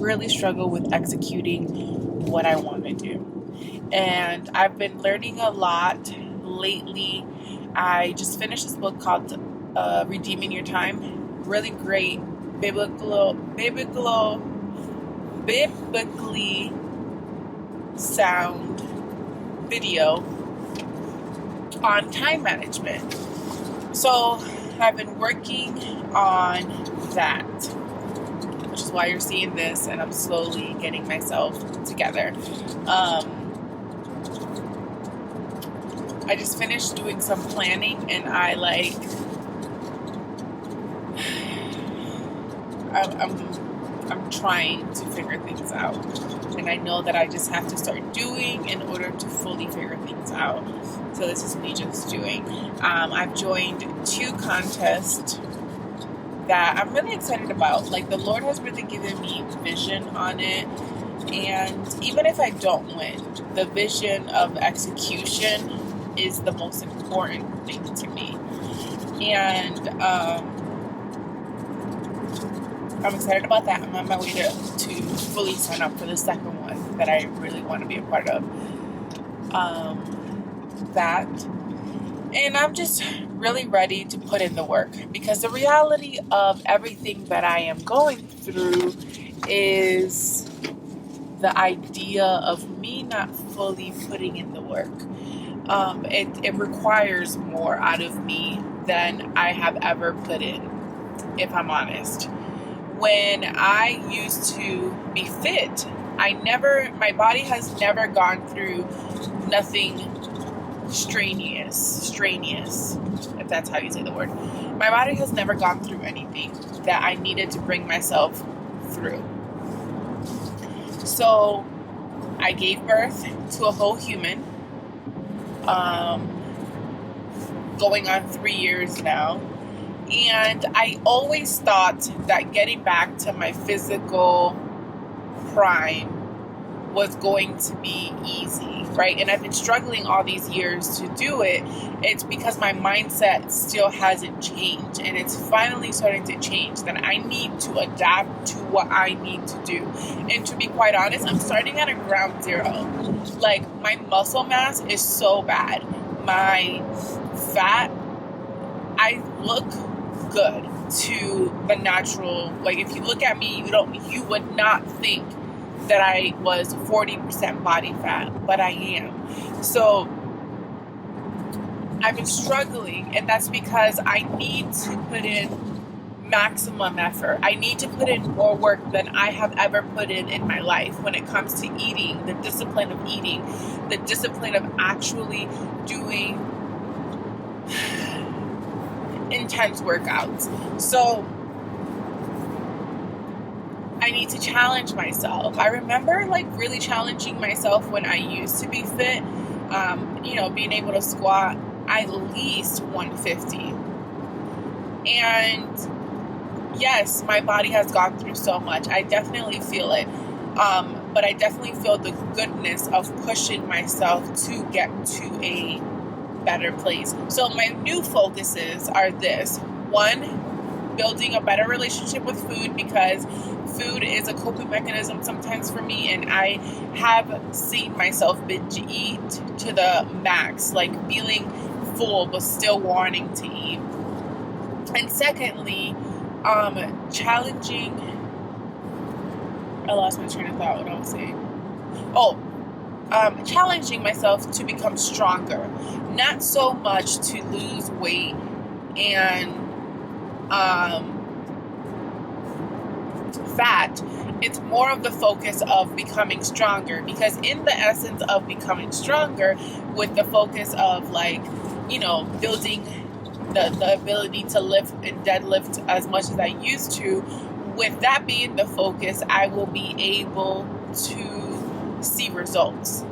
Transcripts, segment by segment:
really struggle with executing what I want to do. And I've been learning a lot lately. I just finished this book called Redeeming Your Time. Really great biblically sound video on time management. So I've been working on that, which is why you're seeing this, and I'm slowly getting myself together. I just finished doing some planning, and I'm trying to figure things out, and I know that I just have to start doing in order to fully figure things out. So this is me just doing. I've joined 2 contests that I'm really excited about. Like, the Lord has really given me vision on it, and even if I don't win, the vision of execution is the most important thing to me. And I'm excited about that. I'm on my way to fully sign up for the second one that I really want to be a part of. That. And I'm just really ready to put in the work, because the reality of everything that I am going through is the idea of me not fully putting in the work. It requires more out of me than I have ever put in, if I'm honest. When I used to be fit, my body has never gone through nothing strenuous, if that's how you say the word. My body has never gone through anything that I needed to bring myself through. So I gave birth to a whole human, going on 3 years now. And I always thought that getting back to my physical prime was going to be easy, right? And I've been struggling all these years to do it. It's because my mindset still hasn't changed, and it's finally starting to change, that I need to adapt to what I need to do. And to be quite honest, I'm starting at a ground zero. Like, my muscle mass is so bad. My fat, I look good to the natural. Like, if you look at me, you would not think that I was 40% body fat, but I am. So I've been struggling, and that's because I need to put in maximum effort. I need to put in more work than I have ever put in my life when it comes to eating, the discipline of eating, the discipline of actually doing intense workouts. So I need to challenge myself. I remember really challenging myself when I used to be fit, being able to squat at least 150. And yes, my body has gone through so much. I definitely feel it. But I definitely feel the goodness of pushing myself to get to a better place. So my new focuses are this. 1, building a better relationship with food, because food is a coping mechanism sometimes for me, and I have seen myself binge eat to the max, like feeling full but still wanting to eat. And secondly, challenging. I lost my train of thought. What I was saying. Challenging myself to become stronger, not so much to lose weight and fat. It's more of the focus of becoming stronger, because in the essence of becoming stronger, with the focus of building the ability to lift and deadlift as much as I used to, with that being the focus, I will be able to see results,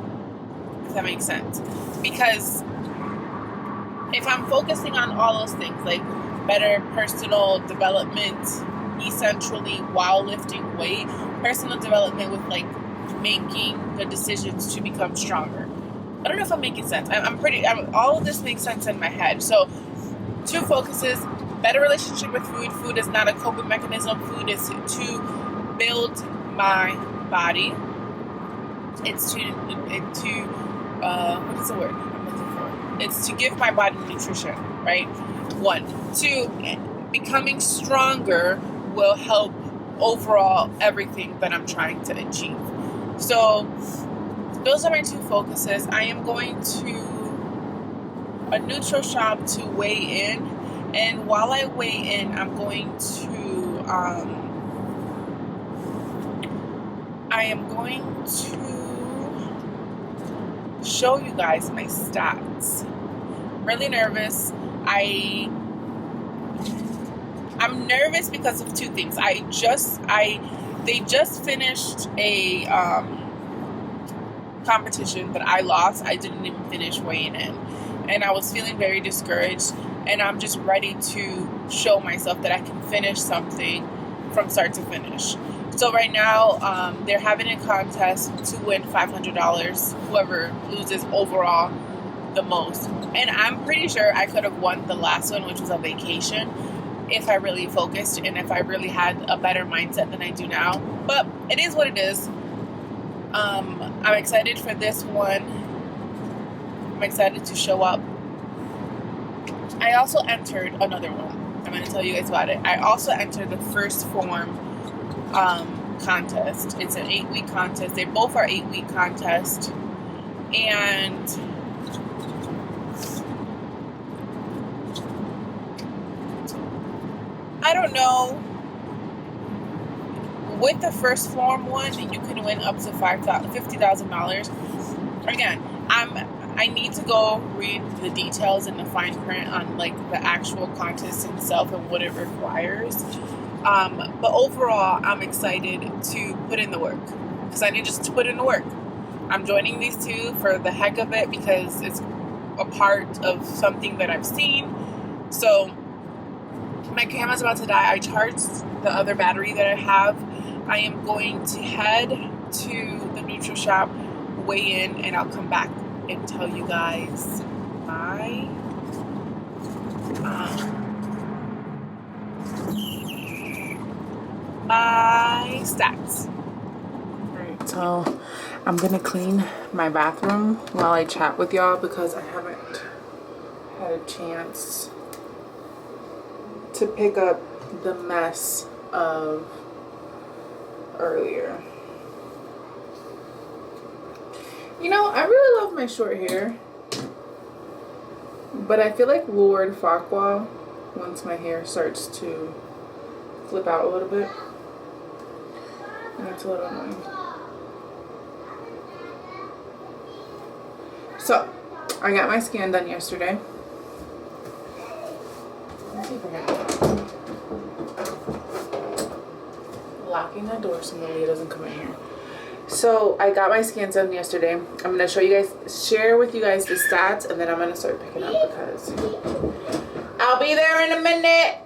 if that makes sense. Because if I'm focusing on all those things, like better personal development, essentially, while lifting weight, personal development with making the decisions to become stronger. I don't know if I'm making sense. All of this makes sense in my head. So 2 focuses: better relationship with food. Food is not a coping mechanism. Food is to build my body. It's to what is the word I'm looking for? It's to give my body nutrition, right? 1, 2, becoming stronger will help overall everything that I'm trying to achieve. So those are my 2 focuses. I am going to a NutriShop to weigh in, and while I weigh in, I'm going to show you guys my stats. I'm really nervous. I'm nervous because of 2 things. They just finished a competition that I lost. I didn't even finish weighing in, and I was feeling very discouraged, and I'm just ready to show myself that I can finish something from start to finish. So right now, they're having a contest to win $500, whoever loses overall the most. And I'm pretty sure I could have won the last one, which was a vacation, if I really focused and if I really had a better mindset than I do now. But it is what it is. I'm excited for this one. I'm excited to show up. I also entered another one. I'm going to tell you guys about it. I also entered the First Form contest. It's an 8-week contest. They both are 8-week contests. And I don't know. With the First Form one, you can win up to $50,000. Again, I need to go read the details and the fine print on like the actual contest itself and what it requires. But overall, I'm excited to put in the work because I need just to put in the work. I'm joining these 2 for the heck of it because it's a part of something that I've seen. So my camera's about to die. I charged the other battery that I have. I am going to head to the NutriShop, weigh in, and I'll come back and tell you guys my stats. Alright, so I'm gonna clean my bathroom while I chat with y'all because I haven't had a chance to pick up the mess of earlier. You know, I really love my short hair, but I feel like Lord Farquaad once my hair starts to flip out a little bit, and it's a little annoying. So I got my scan done yesterday. Let's see if I got locking the door so Malia doesn't come in here. So I got my scans done yesterday. I'm gonna show you guys, share with you guys the stats, and then I'm gonna start picking up because I'll be there in a minute.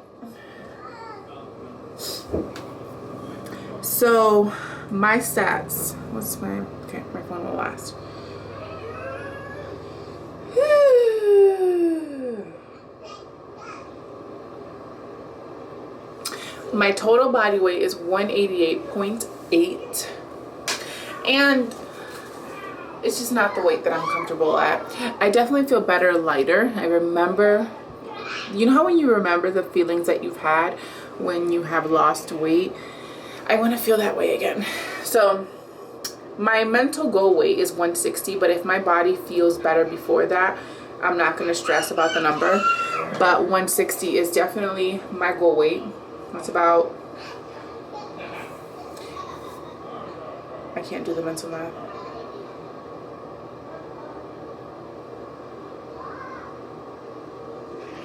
So my stats. What's my okay? My phone will last. My total body weight is 188.8. And it's just not the weight that I'm comfortable at. I definitely feel better, lighter. I remember, you know how when you remember the feelings that you've had when you have lost weight? I want to feel that way again. So my mental goal weight is 160, but if my body feels better before that, I'm not going to stress about the number. But 160 is definitely my goal weight. That's about, I can't do the mental math.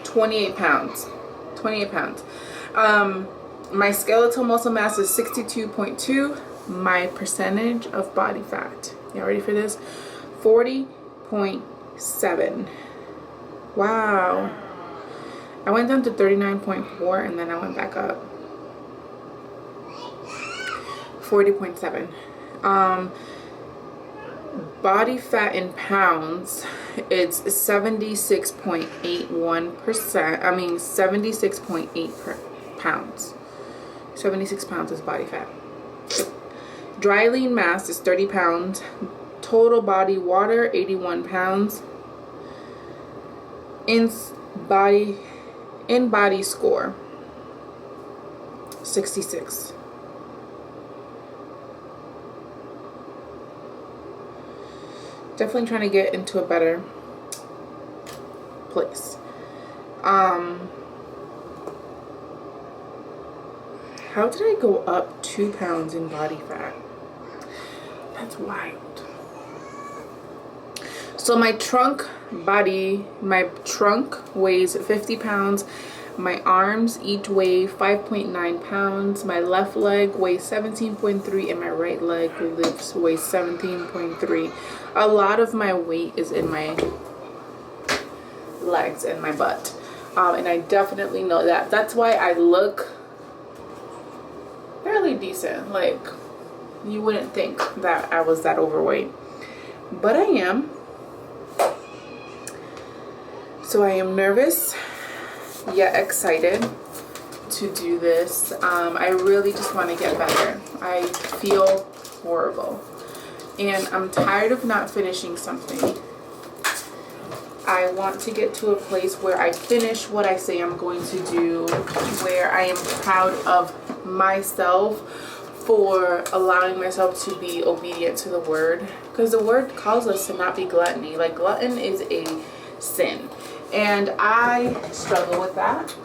$28 pounds. 28 pounds. My skeletal muscle mass is 62.2. My percentage of body fat, y'all ready for this? 40.7. Wow. I went down to 39.4 and then I went back up. 40.7. Body fat in pounds, it's 76.81%. I mean 76.8 pounds. 76 pounds is body fat. Dry lean mass is 30 pounds. Total body water, 81 pounds. In body score, 66. Definitely trying to get into a better place. How did I go up 2 pounds in body fat? That's wild. So my trunk weighs 50 pounds. My arms each weigh 5.9 pounds. My left leg weighs 17.3 and my right leg weighs 17.3. A lot of my weight is in my legs and my butt. And I definitely know that. That's why I look fairly decent. Like, you wouldn't think that I was that overweight, but I am. So I am nervous yet excited to do this. I really just want to get better. I feel horrible and I'm tired of not finishing something. I want to get to a place where I finish what I say I'm going to do, where I am proud of myself for allowing myself to be obedient to the word, because the word calls us to not be gluttony. Like, glutton is a sin, and I struggle with that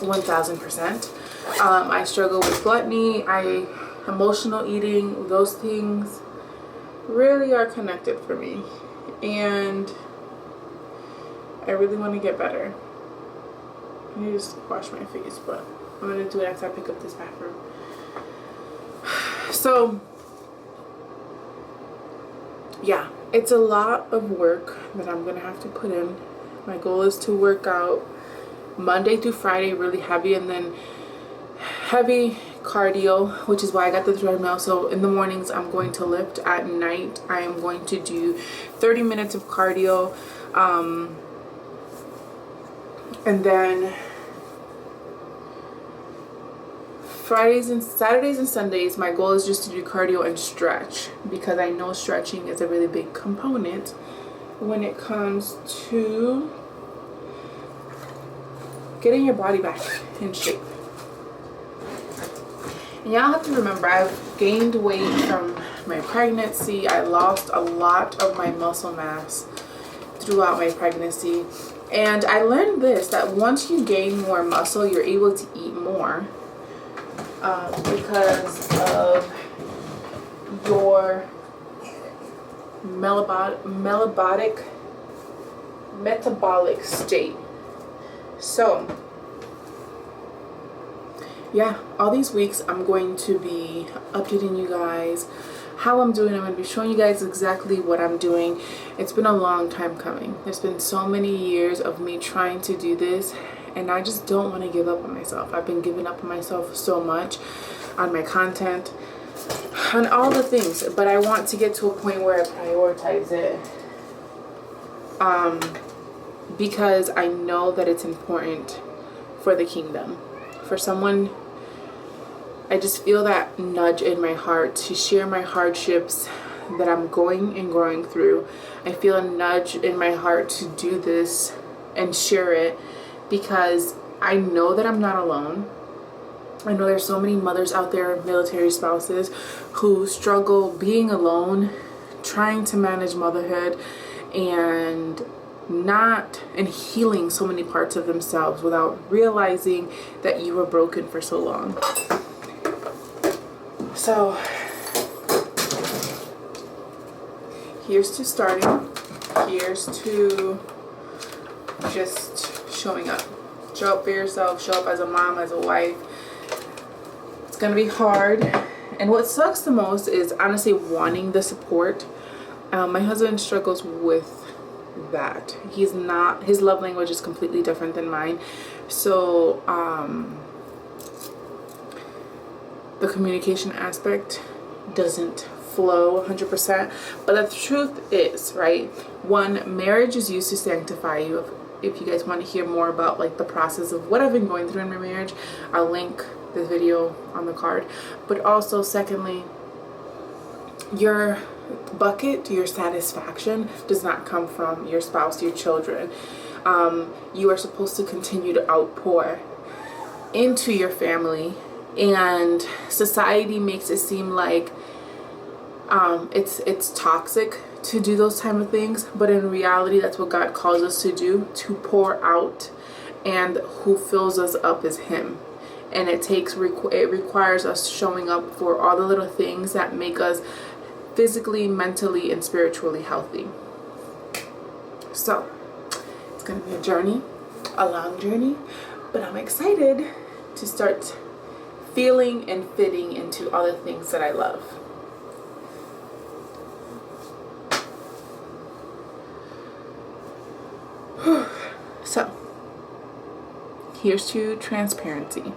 1000%. I struggle with gluttony. Emotional eating, those things really are connected for me, and I really want to get better. I need to just wash my face, but I'm gonna do it after I pick up this bathroom. So yeah, it's a lot of work that I'm gonna have to put in. My goal is to work out Monday through Friday really heavy, and then heavy cardio, which is why I got the treadmill. So in the mornings I'm going to lift. At night I am going to do 30 minutes of cardio, and then Fridays and Saturdays and Sundays my goal is just to do cardio and stretch, because I know stretching is a really big component when it comes to getting your body back in shape. And y'all have to remember, I've gained weight from my pregnancy. I lost a lot of my muscle mass throughout my pregnancy, and I learned this, that once you gain more muscle you're able to eat more, because of your metabolic state. So yeah, all these weeks I'm going to be updating you guys how I'm doing. I'm going to be showing you guys exactly what I'm doing. It's been a long time coming. There's been so many years of me trying to do this, and I just don't want to give up on myself. I've been giving up on myself so much, on my content, on all the things, but I want to get to a point where I prioritize it, because I know that it's important for the kingdom. For someone, I just feel that nudge in my heart to share my hardships that I'm going and growing through. I feel a nudge in my heart to do this and share it, because I know that I'm not alone. I know there's so many mothers out there, military spouses, who struggle being alone, trying to manage motherhood, and healing so many parts of themselves without realizing that you were broken for so long. So here's to starting. Here's to just showing up. Show up for yourself. Show up as a mom, as a wife. It's gonna be hard, and what sucks the most is honestly wanting the support. My husband struggles with that. His love language is completely different than mine, so the communication aspect doesn't flow 100%. But the truth is, right, one, marriage is used to sanctify you. If you guys want to hear more about like the process of what I've been going through in my marriage, I'll link this video on the card. But also, secondly, your bucket, your satisfaction does not come from your spouse, your children. You are supposed to continue to outpour into your family, and society makes it seem like it's toxic to do those type of things, but in reality that's what God calls us to do, to pour out, and who fills us up is Him. And it requires us showing up for all the little things that make us physically, mentally, and spiritually healthy. So it's gonna be a journey, a long journey, but I'm excited to start feeling and fitting into all the things that I love. So here's to transparency.